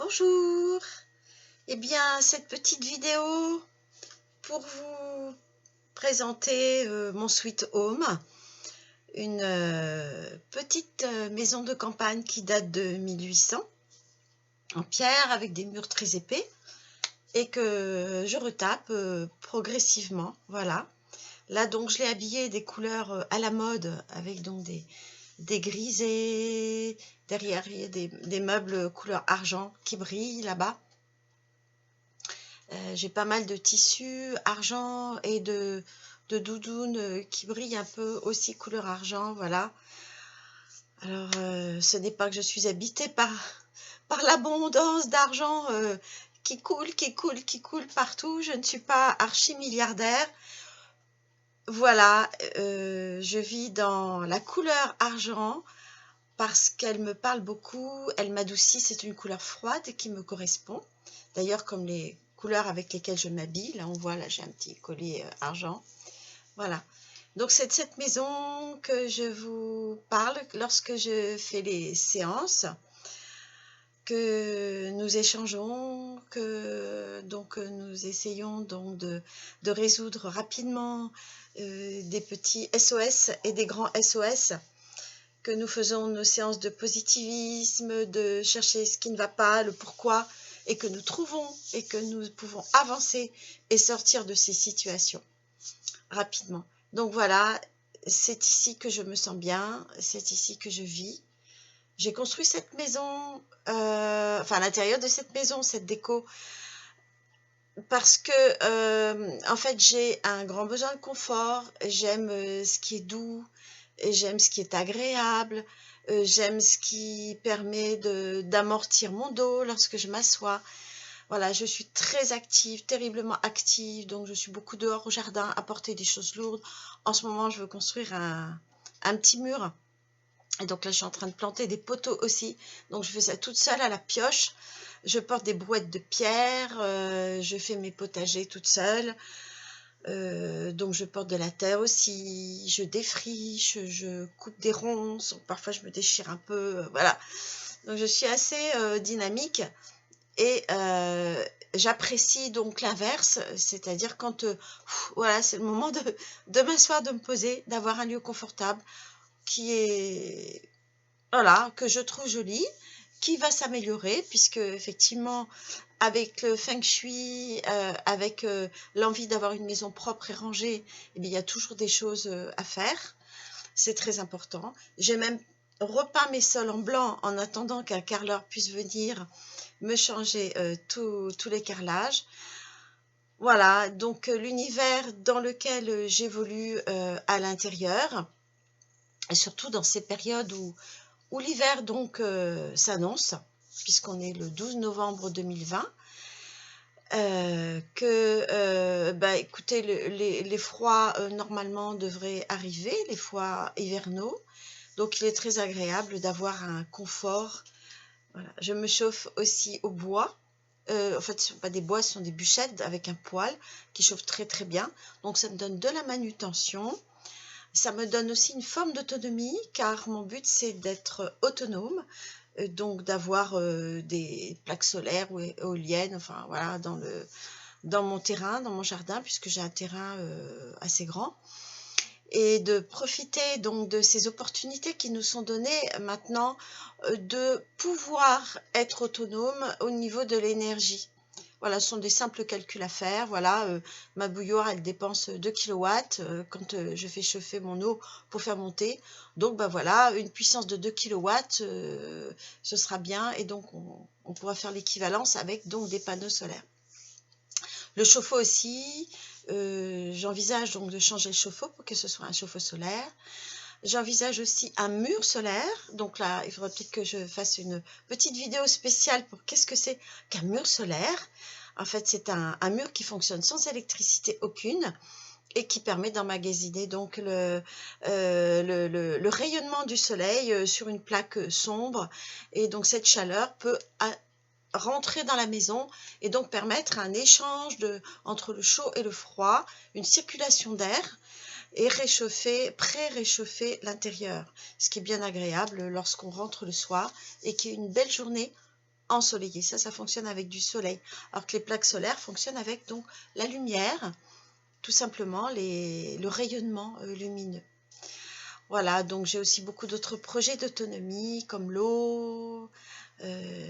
Bonjour. Eh bien, cette petite vidéo pour vous présenter mon Sweet Home, une petite maison de campagne qui date de 1800, en pierre avec des murs très épais et que je retape progressivement. Voilà. Là, donc, je l'ai habillé des couleurs à la mode avec donc des grisés. Derrière, il y a des meubles couleur argent qui brillent là-bas. J'ai pas mal de tissus argent et de doudounes qui brillent un peu aussi couleur argent, voilà. Alors, ce n'est pas que je suis habitée par l'abondance d'argent qui coule partout. Je ne suis pas archi-milliardaire. Voilà, je vis dans la couleur argent parce qu'elle me parle beaucoup, elle m'adoucit, c'est une couleur froide qui me correspond. D'ailleurs, comme les couleurs avec lesquelles je m'habille, là on voit, là j'ai un petit collier argent. Voilà. Donc c'est de cette maison que je vous parle lorsque je fais les séances, que nous échangeons, que donc nous essayons donc de résoudre rapidement des petits SOS et des grands SOS, que nous faisons nos séances de positivisme, de chercher ce qui ne va pas, le pourquoi, et que nous trouvons et que nous pouvons avancer et sortir de ces situations rapidement. Donc voilà, c'est ici que je me sens bien, c'est ici que je vis. J'ai construit cette maison, enfin l'intérieur de cette maison, cette déco, parce que en fait j'ai un grand besoin de confort, j'aime ce qui est doux, j'aime ce qui est agréable, j'aime ce qui permet d'amortir mon dos lorsque je m'assois. Voilà, je suis très active, terriblement active, donc je suis beaucoup dehors au jardin à porter des choses lourdes. En ce moment, je veux construire un petit mur. Et donc là, je suis en train de planter des poteaux aussi. Donc je fais ça toute seule à la pioche. Je porte des brouettes de pierre, je fais mes potagers toute seule. Donc je porte de la terre aussi, je défriche, je coupe des ronces, parfois je me déchire un peu, voilà. Donc je suis assez dynamique et j'apprécie donc l'inverse, c'est-à-dire quand voilà, c'est le moment de m'asseoir, de me poser, d'avoir un lieu confortable qui est, voilà, que je trouve joli, qui va s'améliorer puisque effectivement avec le feng shui, avec l'envie d'avoir une maison propre et rangée, eh bien, il y a toujours des choses à faire. C'est très important. J'ai même repeint mes sols en blanc en attendant qu'un carreleur puisse venir me changer tous les carrelages. Voilà, donc l'univers dans lequel j'évolue à l'intérieur, et surtout dans ces périodes où l'hiver donc s'annonce, puisqu'on est le 12 novembre 2020, bah, écoutez, les froids normalement devraient arriver, les froids hivernaux, donc il est très agréable d'avoir un confort. Voilà. Je me chauffe aussi au bois. En fait, ce ne sont pas des bois, ce sont des bûchettes avec un poêle qui chauffe très très bien. Donc ça me donne de la manutention. Ça me donne aussi une forme d'autonomie, car mon but c'est d'être autonome, donc d'avoir des plaques solaires ou éoliennes, enfin voilà, dans mon terrain, dans mon jardin, puisque j'ai un terrain assez grand, et de profiter donc de ces opportunités qui nous sont données maintenant, de pouvoir être autonome au niveau de l'énergie. Voilà, ce sont des simples calculs à faire. Voilà, ma bouilloire, elle dépense 2 kilowatts quand je fais chauffer mon eau pour faire monter. Donc, bah voilà, une puissance de 2 kilowatts, ce sera bien. Et donc, on pourra faire l'équivalence avec donc des panneaux solaires. Le chauffe-eau aussi, j'envisage donc de changer le chauffe-eau pour que ce soit un chauffe-eau solaire. J'envisage aussi un mur solaire. Donc là, il faudrait peut-être que je fasse une petite vidéo spéciale pour qu'est-ce que c'est qu'un mur solaire. En fait, c'est un mur qui fonctionne sans électricité aucune et qui permet d'emmagasiner donc le rayonnement du soleil sur une plaque sombre. Et donc cette chaleur peut rentrer dans la maison et donc permettre un échange entre le chaud et le froid, une circulation d'air, et réchauffer, pré-réchauffer l'intérieur, ce qui est bien agréable lorsqu'on rentre le soir et qu'il y a une belle journée ensoleillé. Ça fonctionne avec du soleil. Alors que les plaques solaires fonctionnent avec donc la lumière, tout simplement le rayonnement lumineux. Voilà, donc j'ai aussi beaucoup d'autres projets d'autonomie comme l'eau.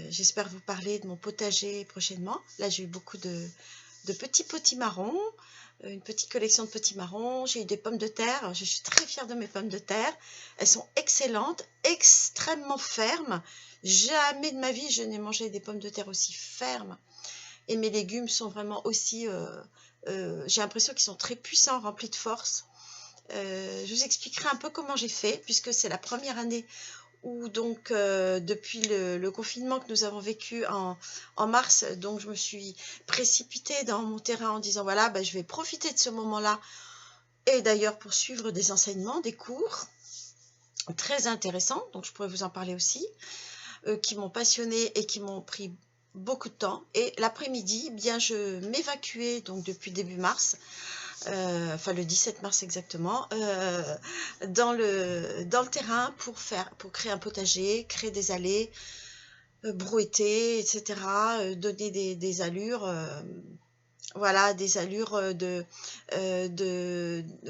J'espère vous parler de mon potager prochainement. Là, j'ai eu beaucoup de petits potimarrons, une petite collection de potimarrons. J'ai eu des pommes de terre. Je suis très fière de mes pommes de terre. Elles sont excellentes, extrêmement fermes. Jamais de ma vie, je n'ai mangé des pommes de terre aussi fermes. Et mes légumes sont vraiment aussi... j'ai l'impression qu'ils sont très puissants, remplis de force. Je vous expliquerai un peu comment j'ai fait, puisque c'est la première année où donc depuis le confinement que nous avons vécu en mars, donc je me suis précipitée dans mon terrain en disant voilà, je vais profiter de ce moment-là et d'ailleurs pour suivre des enseignements, des cours très intéressants, donc je pourrais vous en parler aussi, qui m'ont passionnée et qui m'ont pris beaucoup de temps. Et l'après-midi, bien je m'évacuais donc depuis début mars, enfin le 17 mars exactement, dans le terrain pour créer un potager, créer des allées, brouetter, etc., donner des allures, voilà, des allures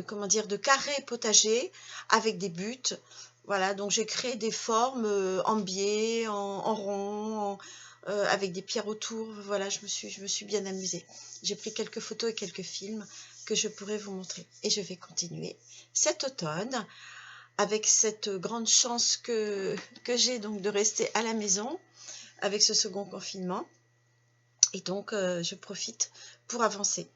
comment dire, de carré potager avec des buts. Voilà, donc j'ai créé des formes en biais, en rond, avec des pierres autour. Voilà, je me suis bien amusée. J'ai pris quelques photos et quelques films que je pourrais vous montrer. Et je vais continuer cet automne avec cette grande chance que j'ai donc de rester à la maison avec ce second confinement. Et donc, je profite pour avancer.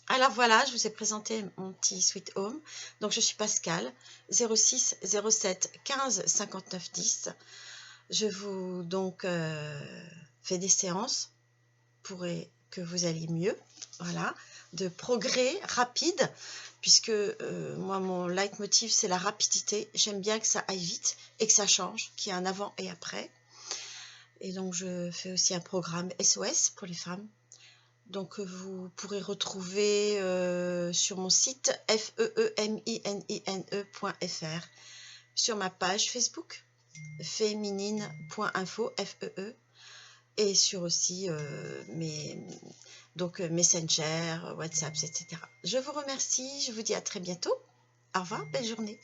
Alors voilà, je vous ai présenté mon petit Sweet Home. Donc, je suis Pascal, 06 07 15 59 10. Je vous donc fais des séances pour que vous alliez mieux. Voilà, de progrès rapide, puisque moi, mon leitmotiv, c'est la rapidité. J'aime bien que ça aille vite et que ça change, qu'il y ait un avant et après. Et donc, je fais aussi un programme SOS pour les femmes. Donc, vous pourrez retrouver sur mon site feminine.fr, sur ma page Facebook, féminine.info, FEE, et sur aussi Messenger, WhatsApp, etc. Je vous remercie, je vous dis à très bientôt. Au revoir, belle journée.